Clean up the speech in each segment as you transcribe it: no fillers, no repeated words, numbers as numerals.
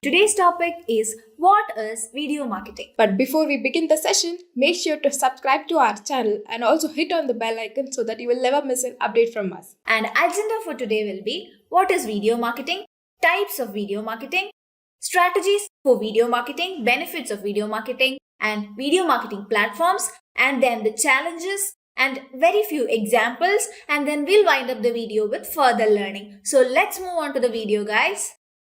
Today's topic is what is video marketing? But before we begin the session, make sure to subscribe to our channel and also hit on the bell icon so that you will never miss an update from us. And agenda for today will be what is video marketing, types of video marketing, strategies for video marketing, benefits of video marketing, and video marketing platforms, and then the challenges and very few examples, and then we'll wind up the video with further learning. So let's move on to the video, guys.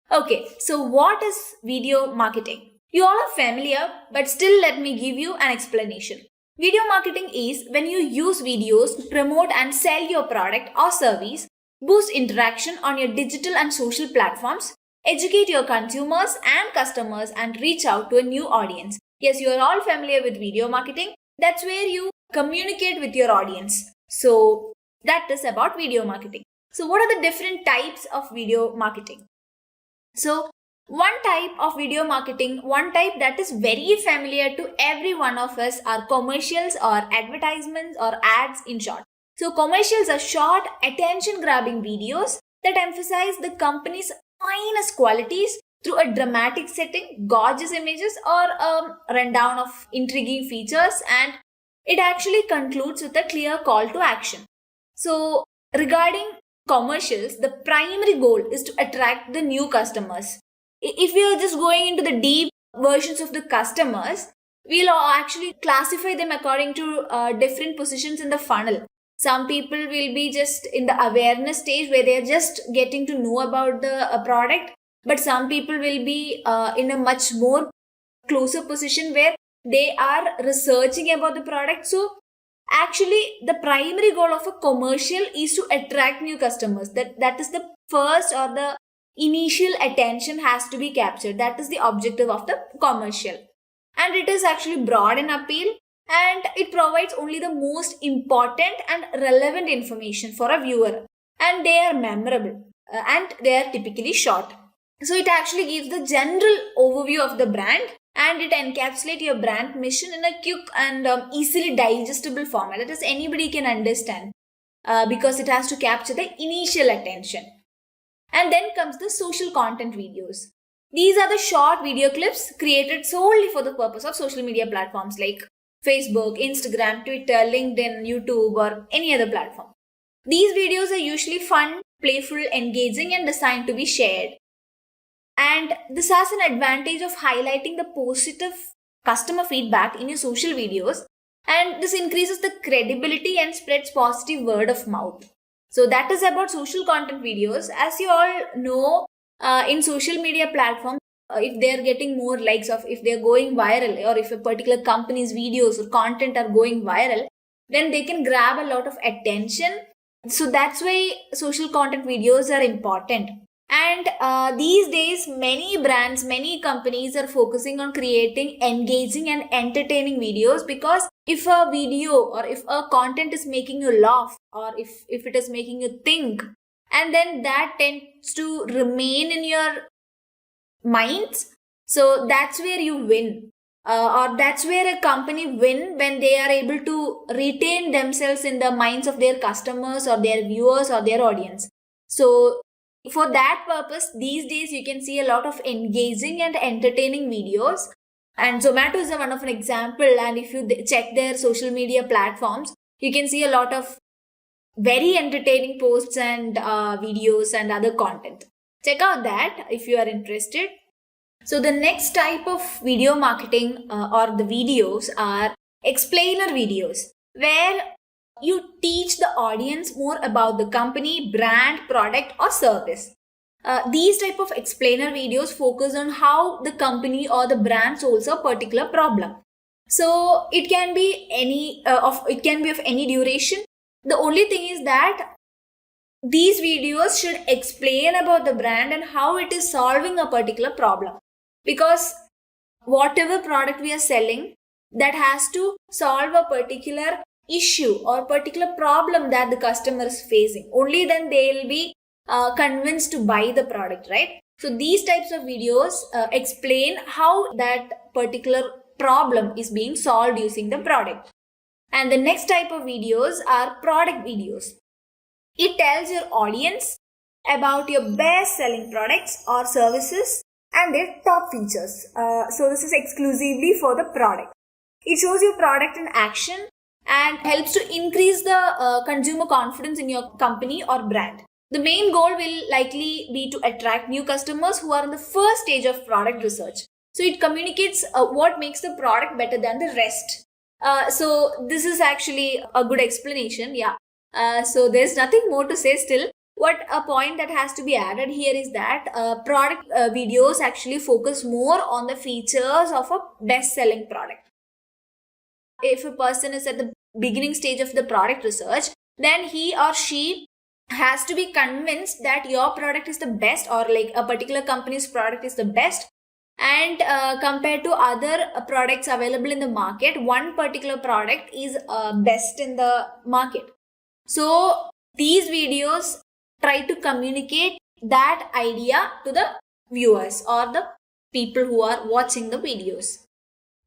Okay, so what is video marketing? You all are familiar, but still let me give you an explanation. Video marketing is when you use videos to promote and sell your product or service, boost interaction on your digital and social platforms, educate your consumers and customers, and reach out to a new audience. Yes, you are all familiar with video marketing. That's where you communicate with your audience. So that is about video marketing. So what are the different types of video marketing? So one type of video marketing, one type that is very familiar to every one of us are commercials or advertisements or ads in short. So commercials are short, attention-grabbing videos that emphasize the company's finest qualities through a dramatic setting, gorgeous images, or a rundown of intriguing features, and it actually concludes with a clear call to action. So regarding commercials, the primary goal is to attract the new customers. If we are just going into the deep versions of the customers, we'll actually classify them according to different positions in the funnel. Some people will be just in the awareness stage where they're just getting to know about the product, but some people will be in a much more closer position where they are researching about the product. So actually, the primary goal of a commercial is to attract new customers. That is the first, or the initial attention has to be captured. That is the objective of the commercial. And it is actually broad in appeal, and it provides only the most important and relevant information for a viewer. And they are memorable and they are typically short. So it actually gives the general overview of the brand, and it encapsulates your brand mission in a quick and easily digestible format that is anybody can understand because it has to capture the initial attention. And then comes the social content videos. These are the short video clips created solely for the purpose of social media platforms like Facebook, Instagram, Twitter, LinkedIn, YouTube, or any other platform. These videos are usually fun, playful, engaging, and designed to be shared. And this has an advantage of highlighting the positive customer feedback in your social videos, and this increases the credibility and spreads positive word of mouth. So that is about social content videos. As you all know, in social media platforms, if they are getting more likes, of if they are going viral, or if a particular company's videos or content are going viral, then they can grab a lot of attention. So that's why social content videos are important. And these days, many brands, many companies are focusing on creating engaging and entertaining videos, because if a video or if a content is making you laugh, or if it is making you think, and then that tends to remain in your minds, so that's where you win. Or that's where a company win, when they are able to retain themselves in the minds of their customers or their viewers or their audience. So for that purpose, these days you can see a lot of engaging and entertaining videos. And Zomato is one of an example. And if you check their social media platforms, you can see a lot of very entertaining posts and videos and other content. Check out that if you are interested. So the next type of video marketing or the videos are explainer videos, where you teach the audience more about the company, brand, product, or service. These type of explainer videos focus on how the company or the brand solves a particular problem. So it can be of any duration. The only thing is that these videos should explain about the brand and how it is solving a particular problem. Because whatever product we are selling, that has to solve a particular issue or particular problem that the customer is facing. Only then they will be convinced to buy the product, right? So these types of videos explain how that particular problem is being solved using the product. And the next type of videos are product videos. It tells your audience about your best selling products or services and their top features. So this is exclusively for the product. It shows your product in action and helps to increase the consumer confidence in your company or brand. The main goal will likely be to attract new customers who are in the first stage of product research. So it communicates what makes the product better than the rest. So this is actually a good explanation. Yeah. So there's nothing more to say still. What a point that has to be added here is that product videos actually focus more on the features of a best-selling product. If a person is at the beginning stage of the product research, then he or she has to be convinced that your product is the best, or like a particular company's product is the best, and compared to other products available in the market, one particular product is best in the market. So these videos try to communicate that idea to the viewers or the people who are watching the videos.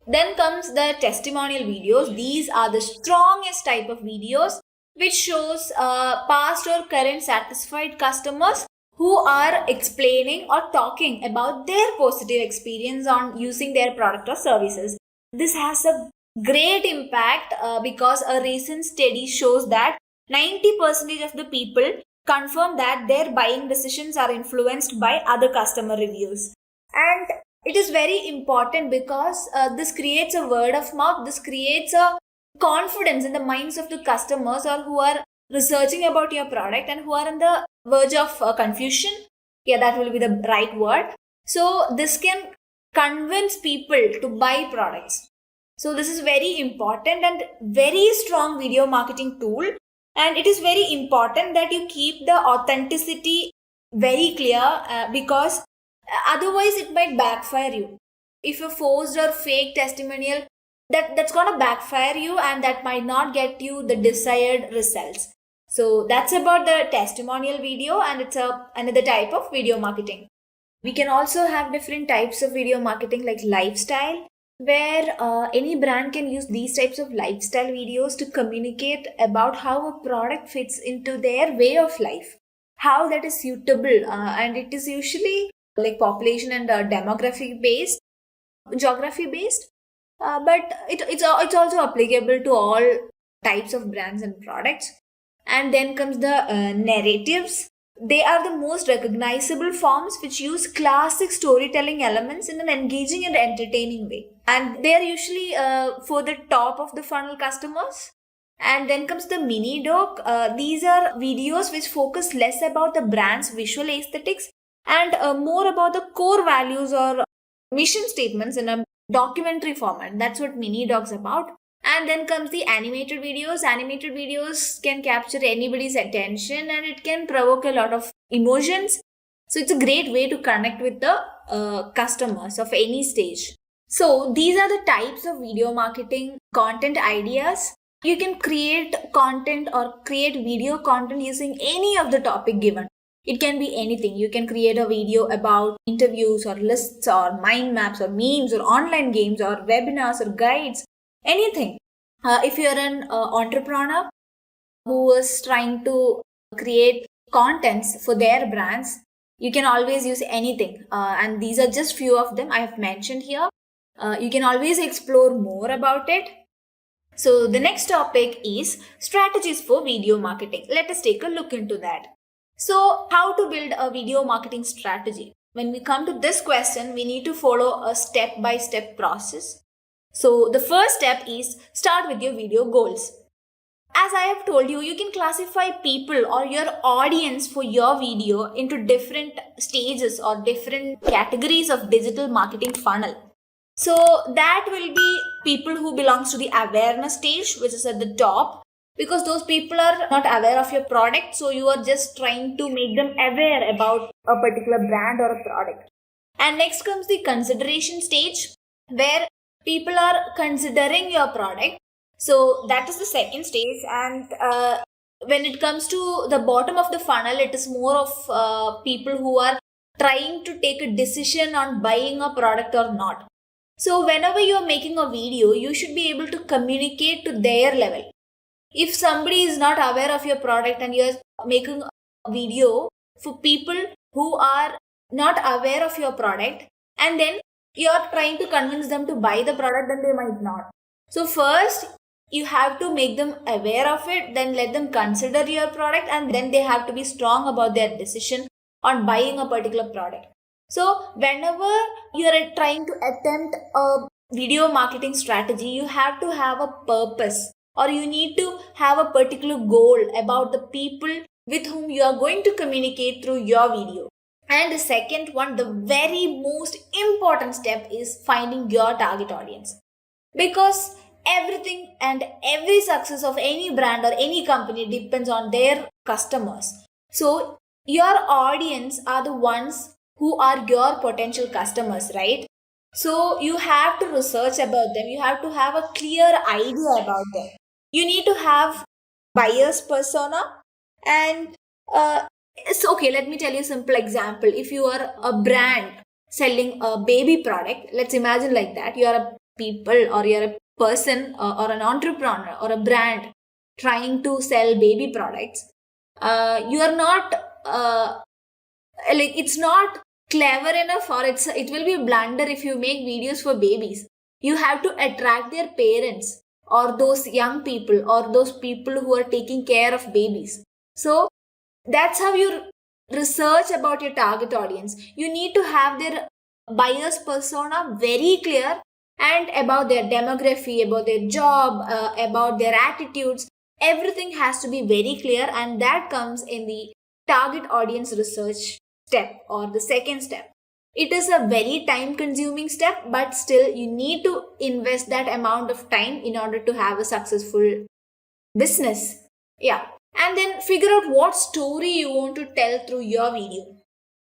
Then comes the testimonial videos. These are the strongest type of videos which shows past or current satisfied customers who are explaining or talking about their positive experience on using their product or services. This has a great impact because a recent study shows that 90% of the people confirm that their buying decisions are influenced by other customer reviews. And it is very important because this creates a word of mouth. This creates a confidence in the minds of the customers or who are researching about your product and who are on the verge of confusion. Yeah, that will be the right word. So this can convince people to buy products. So this is very important and very strong video marketing tool. And it is very important that you keep the authenticity very clear because otherwise it might backfire you. If a forced or fake testimonial, that's gonna backfire you and that might not get you the desired results. So that's about the testimonial video, and it's another type of video marketing. We can also have different types of video marketing like lifestyle, where any brand can use these types of lifestyle videos to communicate about how a product fits into their way of life, how that is suitable, and it is usually like population and demographic based, geography based, but it's also applicable to all types of brands and products. And then comes the narratives. They are the most recognizable forms which use classic storytelling elements in an engaging and entertaining way, and they are usually for the top of the funnel customers. And then comes the mini doc. These are videos which focus less about the brand's visual aesthetics and more about the core values or mission statements in a documentary format. That's what mini docs about. And then comes the animated videos. Animated videos can capture anybody's attention and it can provoke a lot of emotions. So it's a great way to connect with the customers of any stage. So these are the types of video marketing content ideas. You can create content or create video content using any of the topic given. It can be anything. You can create a video about interviews or lists or mind maps or memes or online games or webinars or guides, anything. If you're an entrepreneur who is trying to create contents for their brands, you can always use anything. And these are just few of them I have mentioned here. You can always explore more about it. So the next topic is strategies for video marketing. Let us take a look into that. So how to build a video marketing strategy? When we come to this question, we need to follow a step-by-step process. So the first step is start with your video goals. As I have told you, you can classify people or your audience for your video into different stages or different categories of digital marketing funnel. So that will be people who belongs to the awareness stage, which is at the top, because those people are not aware of your product. So you are just trying to make them aware about a particular brand or a product. And next comes the consideration stage, where people are considering your product. So that is the second stage. And when it comes to the bottom of the funnel, it is more of people who are trying to take a decision on buying a product or not. So whenever you are making a video, you should be able to communicate to their level. If somebody is not aware of your product and you are making a video for people who are not aware of your product, and then you're trying to convince them to buy the product, then they might not. So first you have to make them aware of it, then let them consider your product, and then they have to be strong about their decision on buying a particular product. So whenever you are trying to attempt a video marketing strategy, you have to have a purpose, or you need to have a particular goal about the people with whom you are going to communicate through your video. And the second one, the very most important step, is finding your target audience. Because everything and every success of any brand or any company depends on their customers. So your audience are the ones who are your potential customers, right? So you have to research about them. You have to have a clear idea about them. You need to have buyer's persona. And it's okay, let me tell you a simple example. If you are a brand selling a baby product, let's imagine like that. You are a people, or you're a person, or an entrepreneur or a brand trying to sell baby products. You are not like, it's not clever enough, or it will be a blunder if you make videos for babies. You have to attract their parents, or those young people, or those people who are taking care of babies. So that's how you research about your target audience. You need to have their buyer's persona very clear, and about their demography, about their job, about their attitudes. Everything has to be very clear, and that comes in the target audience research step, or the second step. It is a very time consuming step, but still you need to invest that amount of time in order to have a successful business. Yeah. And then figure out what story you want to tell through your video.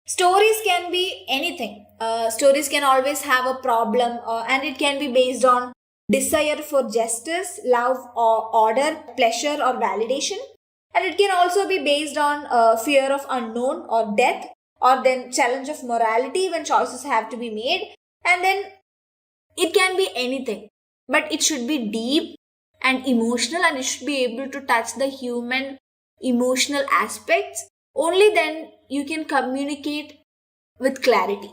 Stories can be anything. Stories can always have a problem, and it can be based on desire for justice, love, or order, pleasure, or validation. And it can also be based on fear of unknown or death, or then challenge of morality when choices have to be made. And then it can be anything, but it should be deep and emotional, and it should be able to touch the human emotional aspects. Only then you can communicate with clarity.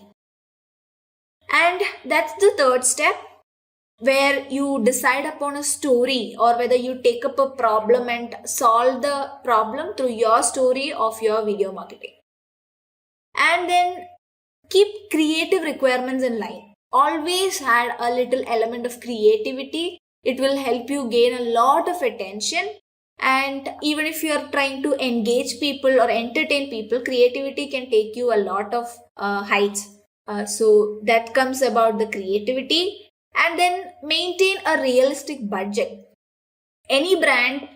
And that's the third step, where you decide upon a story, or whether you take up a problem and solve the problem through your story of your video marketing. And then keep creative requirements in line. Always add a little element of creativity. It will help you gain a lot of attention. And even if you are trying to engage people or entertain people, creativity can take you a lot of heights. So that comes about the creativity. And then maintain a realistic budget. Any brand,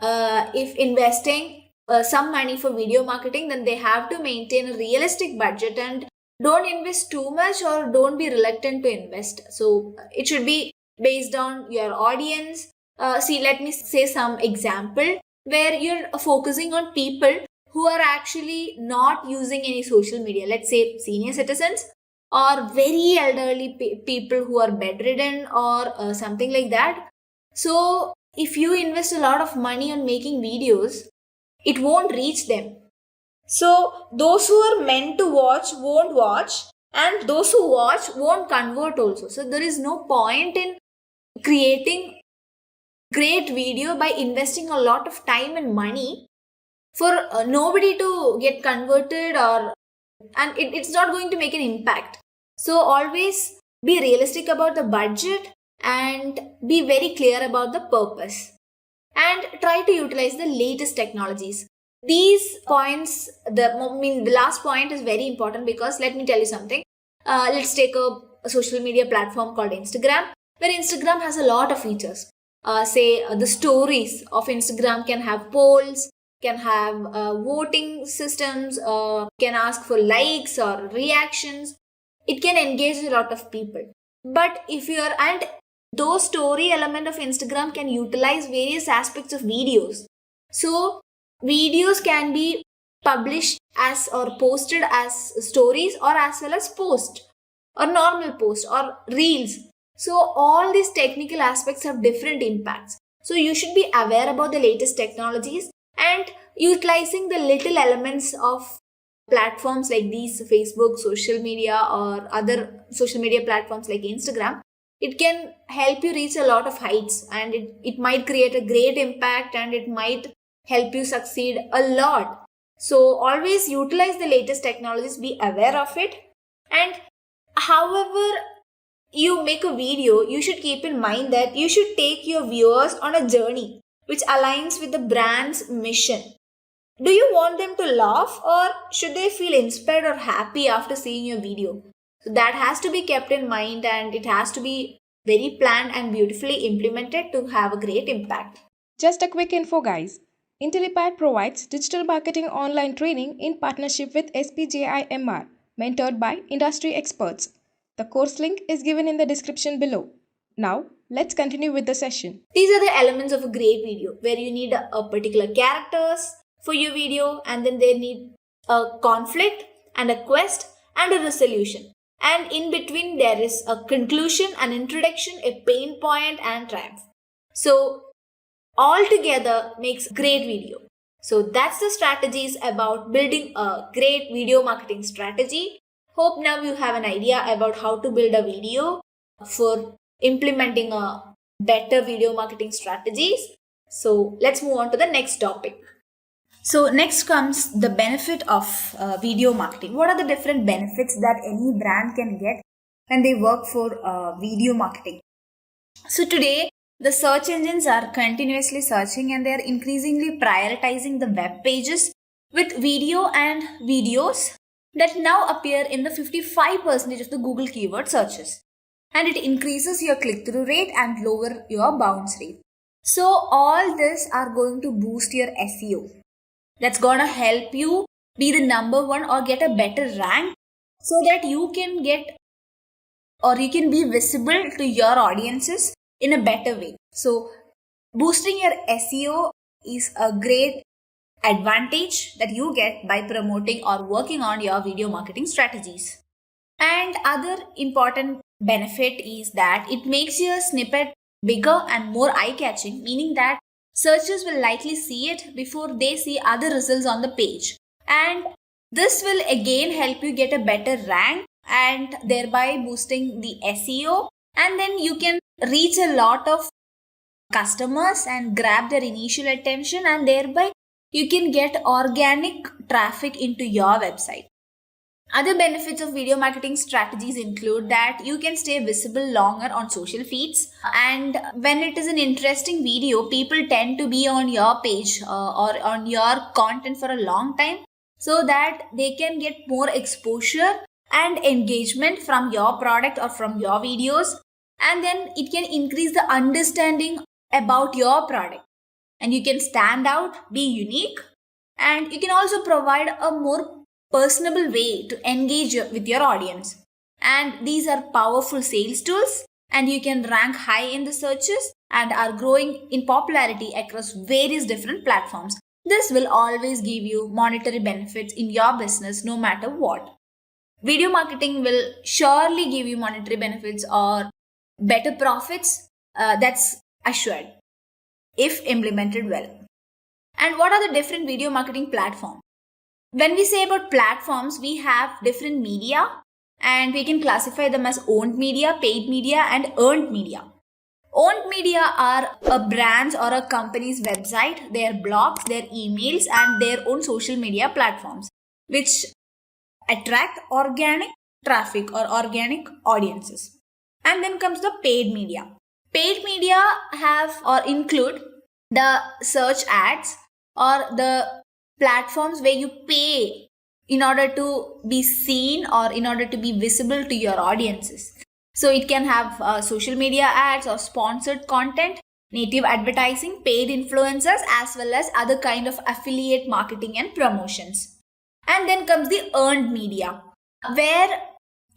if investing some money for video marketing, then they have to maintain a realistic budget, and don't invest too much, or don't be reluctant to invest. So it should be based on your audience. Let me say some example where you're focusing on people who are actually not using any social media. Let's say senior citizens, or very elderly people who are bedridden, or something like that. So if you invest a lot of money on making videos, it won't reach them. So those who are meant to watch won't watch, and those who watch won't convert also. So there is no point in creating great video by investing a lot of time and money for nobody to get converted, and it's not going to make an impact. So always be realistic about the budget, and be very clear about the purpose, and try to utilize the latest technologies. These points, the last point is very important, because let me tell you something. Let's take a social media platform called Instagram, where Instagram has a lot of features. The stories of Instagram can have polls, can have voting systems, can ask for likes or reactions. It can engage a lot of people. But if you are, and those story element of Instagram can utilize various aspects of videos. So videos can be published as, or posted as stories, or as well as post, or normal post, or reels. So all these technical aspects have different impacts. So you should be aware about the latest technologies, and utilizing the little elements of platforms like these, Facebook, social media, or other social media platforms like Instagram, it can help you reach a lot of heights, and it might create a great impact, and it might help you succeed a lot. So always utilize the latest technologies, be aware of it. And however you make a video, you should keep in mind that you should take your viewers on a journey which aligns with the brand's mission. Do you want them to laugh, or should they feel inspired or happy after seeing your video? So that has to be kept in mind, and it has to be very planned and beautifully implemented to have a great impact. Just a quick info, guys. Intellipaat provides digital marketing online training in partnership with SPJIMR, mentored by industry experts. The course link is given in the description below. Now, let's continue with the session. These are the elements of a great video, where you need a particular characters for your video, and then they need a conflict and a quest and a resolution. And in between, there is a conclusion, an introduction, a pain point, and triumph. So, all together makes great video. So, that's the strategies about building a great video marketing strategy. Hope now you have an idea about how to build a video for implementing a better video marketing strategies. So, let's move on to the next topic. So next comes the benefit of video marketing. What are the different benefits that any brand can get when they work for video marketing? So today, the search engines are continuously searching, and they are increasingly prioritizing the web pages with video and videos that now appear in the 55% of the Google keyword searches. And it increases your click-through rate and lower your bounce rate. So all this are going to boost your SEO. That's gonna help you be the number one or get a better rank, so that you can get, or you can be visible to your audiences in a better way. So boosting your SEO is a great advantage that you get by promoting or working on your video marketing strategies. And other important benefit is that it makes your snippet bigger and more eye-catching, meaning that searchers will likely see it before they see other results on the page. And this will again help you get a better rank, and thereby boosting the SEO. And then you can reach a lot of customers and grab their initial attention, and thereby you can get organic traffic into your website. Other benefits of video marketing strategies include that you can stay visible longer on social feeds, and when it is an interesting video, people tend to be on your page or on your content for a long time, so that they can get more exposure and engagement from your product or from your videos, and then it can increase the understanding about your product, and you can stand out, be unique, and you can also provide a more personable way to engage with your audience. And these are powerful sales tools, and you can rank high in the searches and are growing in popularity across various different platforms. This will always give you monetary benefits in your business no matter what. Video marketing will surely give you monetary benefits or better profits, that's assured if implemented well. And what are the different video marketing platforms? When we say about platforms, we have different media, and we can classify them as owned media, paid media, and earned media. Owned media are a brand's or a company's website, their blogs, their emails, and their own social media platforms, which attract organic traffic or organic audiences. And then comes the paid media. Paid media have or include the search ads or the platforms where you pay in order to be seen or in order to be visible to your audiences. So it can have social media ads or sponsored content, native advertising, paid influencers, as well as other kind of affiliate marketing and promotions. And then comes the earned media, where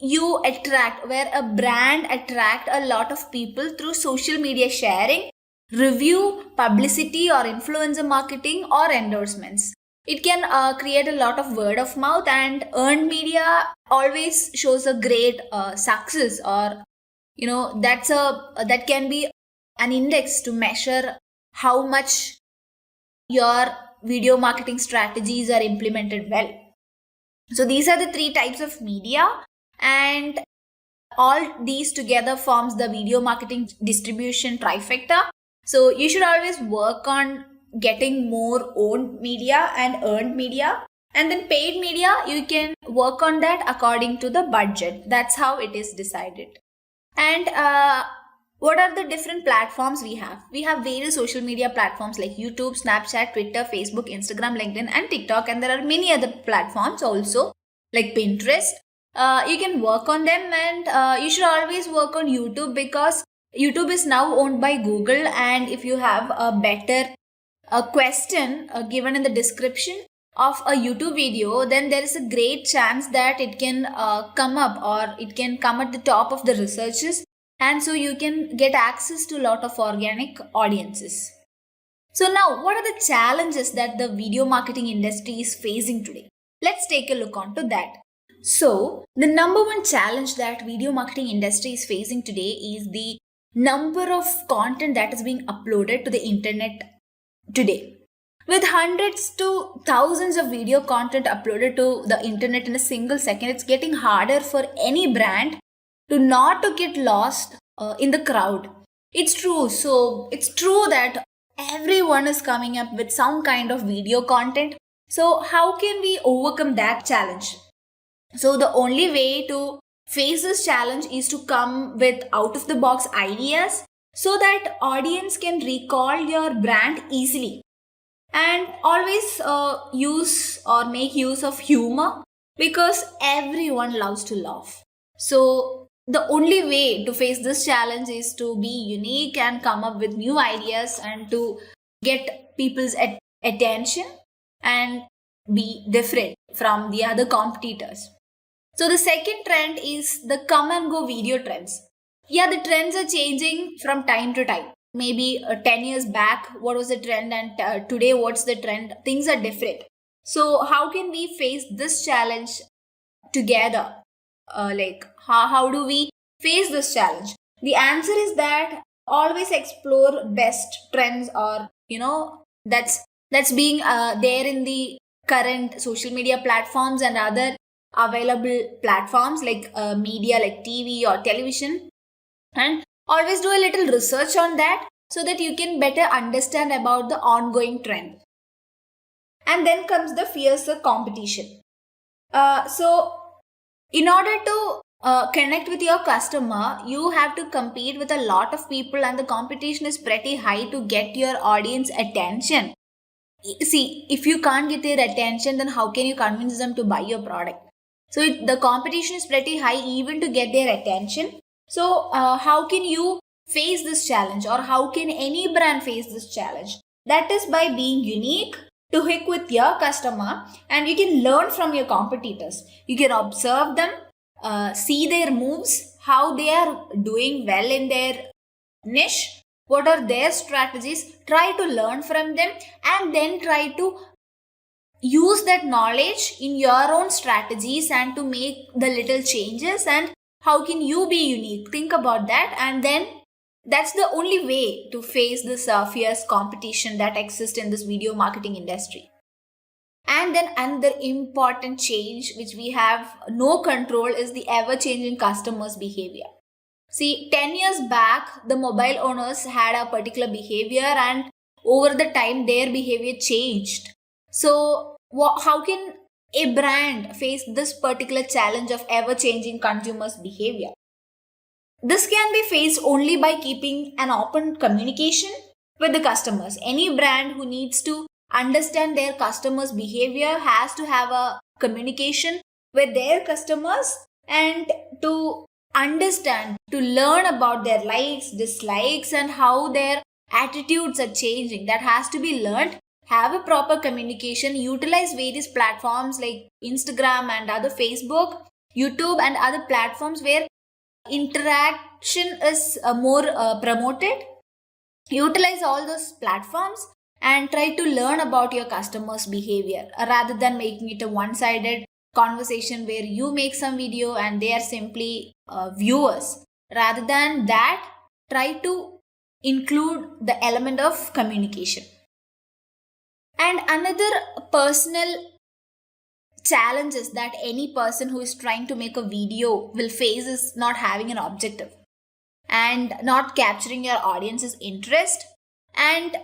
a brand attract a lot of people through social media sharing, review, publicity, or influencer marketing or endorsements. It can create a lot of word of mouth, and earned media always shows a great success, or that can be an index to measure how much your video marketing strategies are implemented well. So these are the three types of media, and all these together forms the video marketing distribution trifecta. So you should always work on getting more owned media and earned media, and then paid media you can work on that according to the budget. That's how it is decided. And what are the different platforms we have? We have various social media platforms like YouTube, Snapchat, Twitter, Facebook, Instagram, LinkedIn, and TikTok. And there are many other platforms also like Pinterest. You can work on them, and you should always work on YouTube because YouTube is now owned by Google. And if you have a better question given in the description of a YouTube video, then there is a great chance that it can come up, or it can come at the top of the researches, and so you can get access to a lot of organic audiences. So now, what are the challenges that the video marketing industry is facing today? Let's take a look onto that. So, the number one challenge that video marketing industry is facing today is the number of content that is being uploaded to the internet today. With hundreds to thousands of video content uploaded to the internet in a single second, it's getting harder for any brand to not to get lost in the crowd. It's true. So it's true that everyone is coming up with some kind of video content. So how can we overcome that challenge? So the only way to face this challenge is to come with out of the box ideas so that audience can recall your brand easily, and always use or make use of humor because everyone loves to laugh. So the only way to face this challenge is to be unique and come up with new ideas and to get people's attention and be different from the other competitors. So the second trend is the come and go video trends. Yeah, the trends are changing from time to time. Maybe 10 years back, what was the trend, and today, what's the trend? Things are different. So, how can we face this challenge together? How do we face this challenge? The answer is that always explore best trends, or that's being there in the current social media platforms and other available platforms like media like TV or television, and always do a little research on that so that you can better understand about the ongoing trend. And then comes the fiercer competition. So in order to connect with your customer, you have to compete with a lot of people, and the competition is pretty high to get your audience attention. See, if you can't get their attention, then how can you convince them to buy your product? So the competition is pretty high even to get their attention. So how can you face this challenge, or how can any brand face this challenge? That is by being unique to hook with your customer, and you can learn from your competitors. You can observe them, see their moves, how they are doing well in their niche, what are their strategies, try to learn from them, and then try to use that knowledge in your own strategies and to make the little changes. And how can you be unique? Think about that, and then that's the only way to face this fierce competition that exists in this video marketing industry. And then another important change which we have no control is the ever changing customers behavior. See, 10 years back, the mobile owners had a particular behavior, and over the time, their behavior changed. So, how can a brand face this particular challenge of ever changing consumers' behavior? This can be faced only by keeping an open communication with the customers. Any brand who needs to understand their customers' behavior has to have a communication with their customers, and to understand, to learn about their likes, dislikes, and how their attitudes are changing. That has to be learned. Have a proper communication, utilize various platforms like Instagram and other Facebook, YouTube, and other platforms where interaction is more promoted. Utilize all those platforms and try to learn about your customers' behavior rather than making it a one-sided conversation where you make some video and they are simply viewers. Rather than that, try to include the element of communication. And another personal challenges that any person who is trying to make a video will face is not having an objective and not capturing your audience's interest and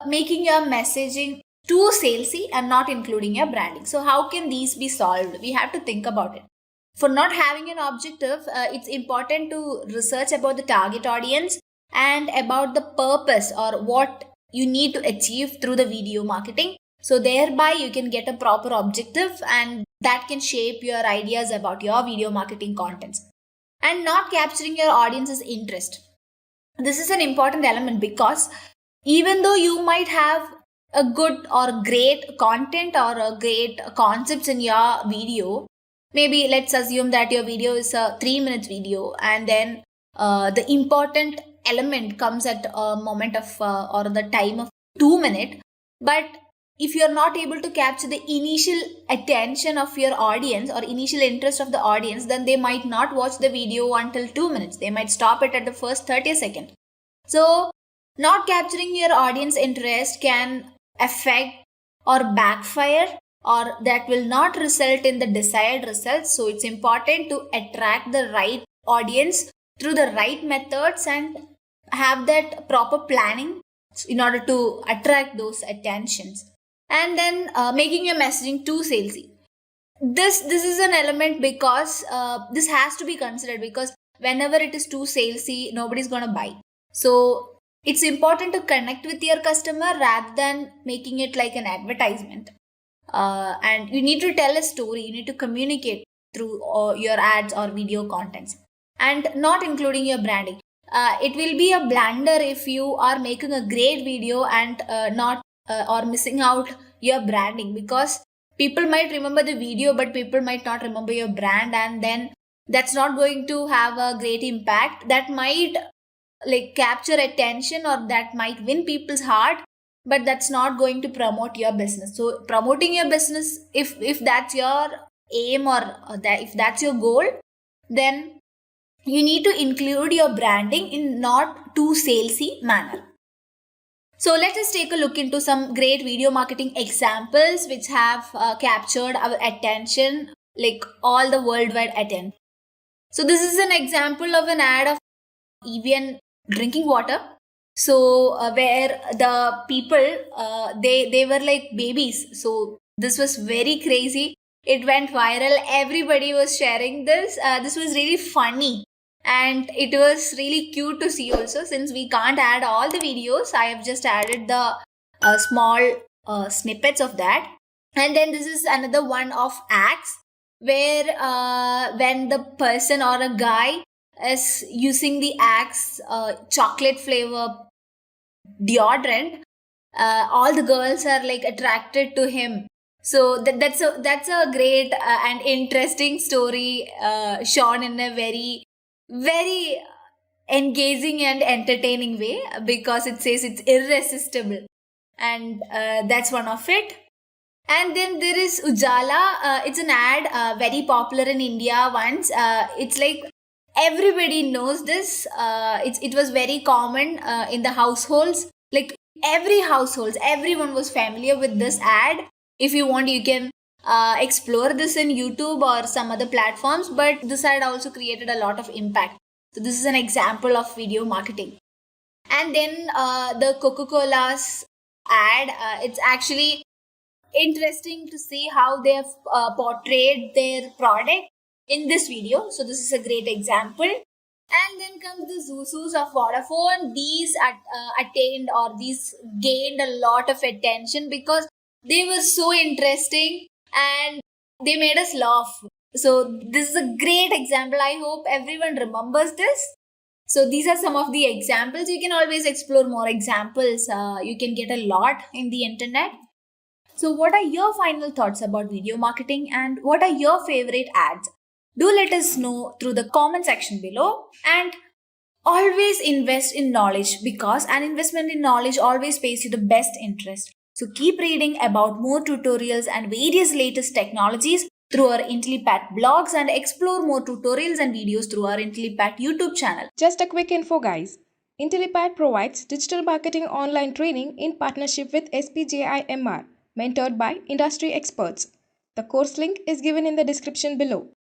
making your messaging too salesy and not including your branding. So, how can these be solved? We have to think about it. For not having an objective, it's important to research about the target audience and about the purpose or what you need to achieve through the video marketing. So, thereby, you can get a proper objective and that can shape your ideas about your video marketing contents. And not capturing your audience's interest. This is an important element because even though you might have a good or great content or a great concepts in your video, maybe let's assume that your video is a 3 minutes video and then the important element comes at a moment of or the time of 2 minutes, but if you're not able to capture the initial attention of your audience or initial interest of the audience, then they might not watch the video until 2 minutes. They might stop it at the first 30 seconds. So not capturing your audience interest can affect or backfire or that will not result in the desired results. So it's important to attract the right audience through the right methods and have that proper planning in order to attract those attentions. And then making your messaging too salesy. This is an element because this has to be considered because whenever it is too salesy, nobody's gonna buy. So it's important to connect with your customer rather than making it like an advertisement. And you need to tell a story. You need to communicate through your ads or video contents, and not including your branding. It will be a blunder if you are making a great video and not or missing out your branding, because people might remember the video but people might not remember your brand, and then that's not going to have a great impact. That might like capture attention or that might win people's heart, but that's not going to promote your business. So promoting your business, if that's your aim or that if that's your goal, then you need to include your branding in not too salesy manner. So let us take a look into some great video marketing examples which have captured our attention, like all the worldwide attention. So this is an example of an ad of Evian drinking water. So where the people they were like babies. So this was very crazy. It went viral. Everybody was sharing this. This was really funny. And it was really cute to see also. Since we can't add all the videos, I have just added the small snippets of that. And then this is another one of Axe, where when the person or a guy is using the Axe chocolate flavor deodorant, all the girls are like attracted to him. So that's a great and interesting story shown in a very engaging and entertaining way, because it says it's irresistible, and that's one of it. And then there is Ujala. It's an ad very popular in India once. It's like everybody knows this. It was very common in the households. Like every households, everyone was familiar with this ad. If you want, you can explore this in YouTube or some other platforms. But this ad also created a lot of impact. So this is an example of video marketing. And then the Coca-Cola's ad. It's actually interesting to see how they have portrayed their product in this video. So this is a great example. And then comes the Zuzus of Vodafone. These attained or these gained a lot of attention because they were so interesting and they made us laugh. So this is a great example. I hope everyone remembers this. So these are some of the examples. You can always explore more examples. You can get a lot in the internet. So what are your final thoughts about video marketing and what are your favorite ads? Do let us know through the comment section below, and always invest in knowledge because an investment in knowledge always pays you the best interest. So keep reading about more tutorials and various latest technologies through our Intellipaat blogs and explore more tutorials and videos through our Intellipaat YouTube channel. Just a quick info, guys. Intellipaat provides digital marketing online training in partnership with SPJIMR, mentored by industry experts. The course link is given in the description below.